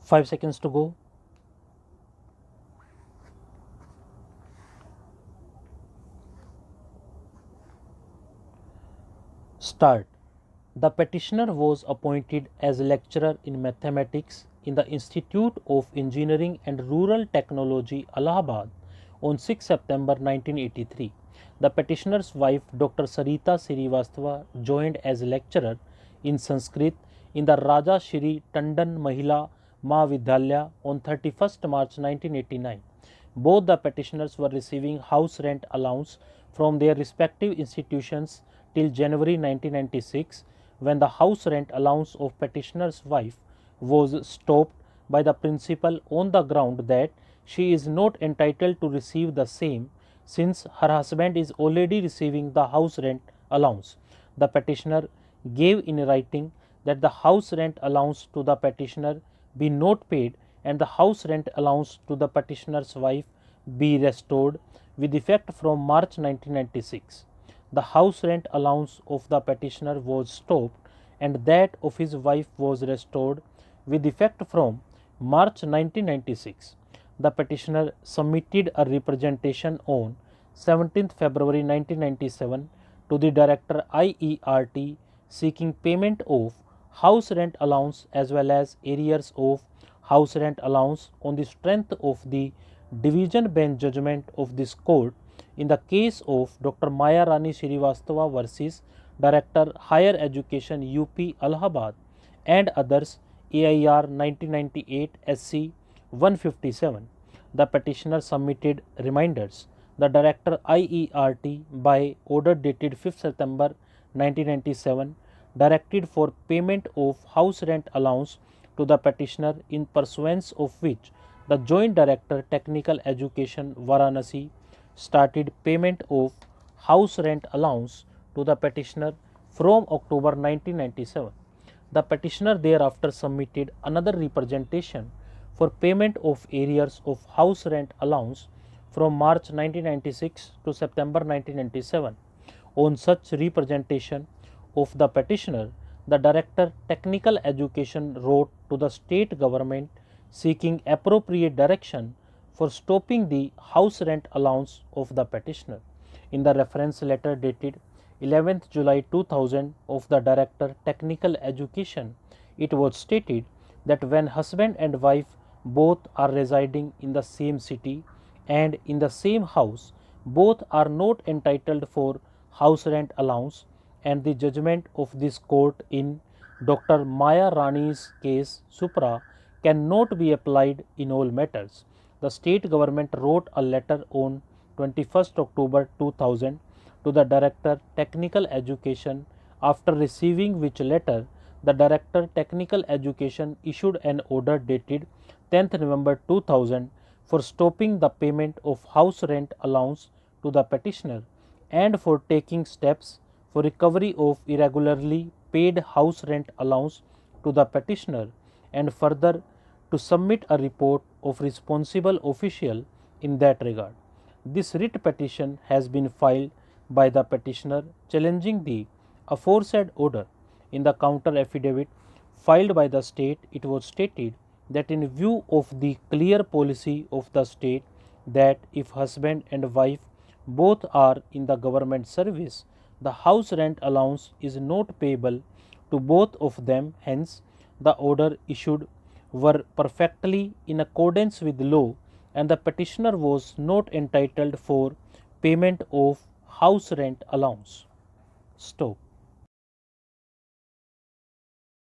5 seconds to go. Start. The petitioner was appointed as lecturer in mathematics in the Institute of Engineering and Rural Technology, Allahabad on 6 September 1983. The petitioner's wife, Dr. Sarita Srivastava, joined as lecturer in Sanskrit in the Raja Shri Tandon Mahila Mahavidyalaya on 31st March 1989. Both the petitioners were receiving house rent allowance from their respective institutions till January 1996, when the house rent allowance of petitioner's wife was stopped by the principal on the ground that she is not entitled to receive the same, since her husband is already receiving the house rent allowance. The petitioner gave in writing that the house rent allowance to the petitioner be not paid and the house rent allowance to the petitioner's wife be restored with effect from March 1996. The house rent allowance of the petitioner was stopped and that of his wife was restored with effect from March 1996. The petitioner submitted a representation on 17th February 1997 to the Director IERT seeking payment of house rent allowance as well as arrears of house rent allowance on the strength of the division bench judgment of this court in the case of Dr. Maya Rani Srivastava versus Director Higher Education UP Allahabad and others, AIR 1998 SC 157. The petitioner submitted reminders. The Director IERT by order dated 5th September 1997 directed for payment of house rent allowance to the petitioner, in pursuance of which the Joint Director Technical Education Varanasi started payment of house rent allowance to the petitioner from October 1997. The petitioner thereafter submitted another representation for payment of arrears of house rent allowance from March 1996 to September 1997. On such representation of the petitioner, the Director Technical Education wrote to the state government seeking appropriate direction for stopping the house rent allowance of the petitioner. In the reference letter dated 11th July 2000 of the Director Technical Education, it was stated that when husband and wife both are residing in the same city and in the same house, both are not entitled for house rent allowance, and the judgment of this court in Dr. Maya Rani's case supra cannot be applied in all matters. The state government wrote a letter on 21st October 2000 to the Director Technical Education, after receiving which letter the Director Technical Education issued an order dated 10th November 2000 for stopping the payment of house rent allowance to the petitioner and for taking steps for recovery of irregularly paid house rent allowance to the petitioner, and further to submit a report of responsible official in that regard. This writ petition has been filed by the petitioner challenging the aforesaid order. In the counter affidavit filed by the state, it was stated that in view of the clear policy of the state that if husband and wife both are in the government service, the house rent allowance is not payable to both of them. Hence, the order issued were perfectly in accordance with law and the petitioner was not entitled for payment of house rent allowance. Stop.